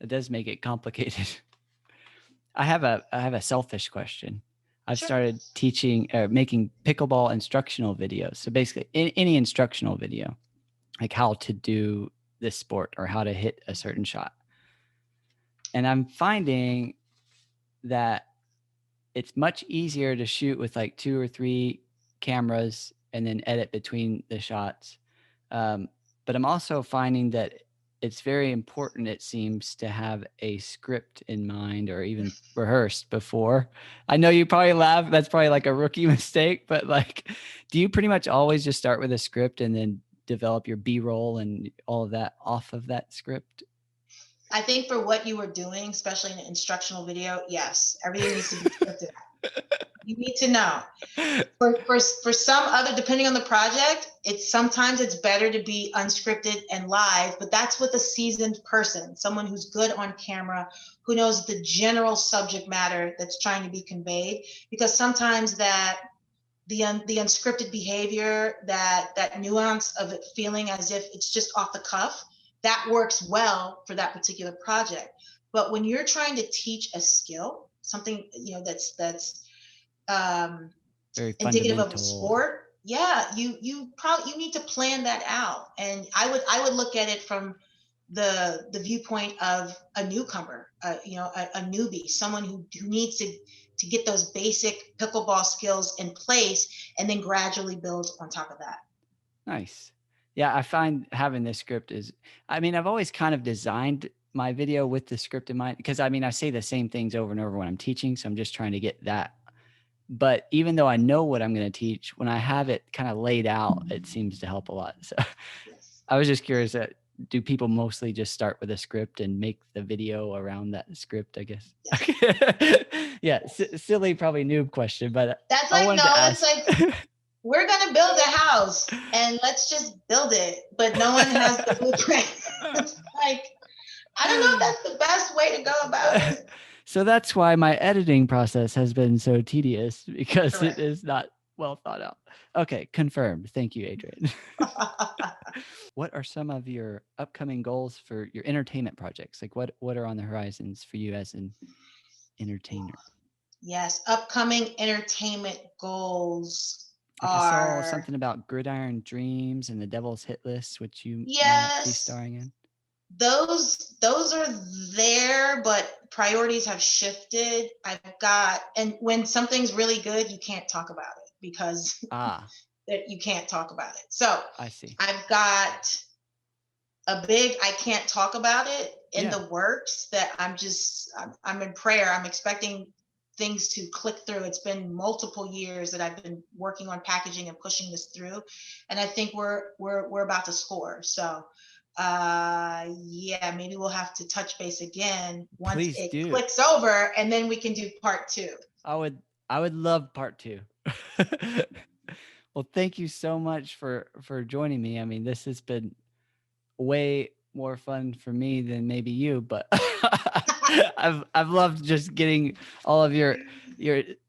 It does make it complicated. I have a selfish question. I've started teaching or making pickleball instructional videos. So basically any instructional video, like how to do this sport or how to hit a certain shot. And I'm finding that it's much easier to shoot with like 2 or 3 cameras and then edit between the shots. But I'm also finding that it's very important, it seems, to have a script in mind or even rehearsed before. I know you probably laugh. That's probably like a rookie mistake, but like, do you pretty much always just start with a script and then develop your B-roll and all of that off of that script? I think for what you were doing, especially in an instructional video, yes, everything needs to be scripted. You need to know. For some other, depending on the project, sometimes it's better to be unscripted and live, but that's with a seasoned person, someone who's good on camera, who knows the general subject matter that's trying to be conveyed. Because sometimes that the unscripted behavior, that nuance of it feeling as if it's just off the cuff, that works well for that particular project. But when you're trying to teach a skill, something that's very indicative of a sport, you need to plan that out. And I would look at it from the viewpoint of a newcomer, a newbie, someone who needs to get those basic pickleball skills in place and then gradually build on top of that. Nice. Yeah, I find having this script I've always kind of designed my video with the script in mind, because I say the same things over and over when I'm teaching. So I'm just trying to get that. But even though I know what I'm going to teach, when I have it kind of laid out, it seems to help a lot. So I was just curious, do people mostly just start with a script and make the video around that script, I guess? Yeah, silly, probably noob question, but that's like, it's like, we're going to build a house and let's just build it, but no one has the blueprint. It's like, I don't know if that's the best way to go about it. So that's why my editing process has been so tedious, because It is not well thought out. Okay, confirmed. Thank you, Adrienne. What are some of your upcoming goals for your entertainment projects? Like what are on the horizons for you as an entertainer? Yes, upcoming entertainment goals I saw something about Gridiron Dreams and the Devil's Hit List, which you might be starring in. Those are there, but priorities have shifted. And when something's really good, you can't talk about it because you can't talk about it. So I see. I've got a big, I can't talk about it in the works that I'm in prayer. I'm expecting things to click through. It's been multiple years that I've been working on packaging and pushing this through. And I think we're about to score. So maybe we'll have to touch base again once clicks over, and then we can do part 2. I would love part 2. Well, thank you so much for joining me. This has been way more fun for me than maybe you, but I've loved just getting all of your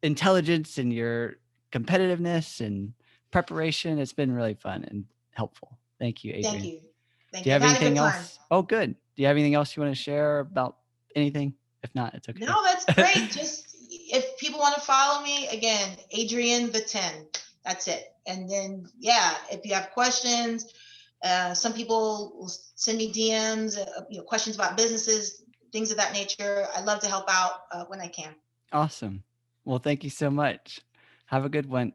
intelligence and your competitiveness and preparation. It's been really fun and helpful. Thank you, Thank Adrienne. you. Thank Do you you. I've have had a good anything time. else? Oh, good. Do you have anything else you want to share about anything? If not, it's okay. No, that's great. Just if people want to follow me, again, Adrienne the 10. That's it. And then, yeah, if you have questions, some people will send me DMs, questions about businesses, things of that nature. I love to help out when I can. Awesome. Well, thank you so much. Have a good one.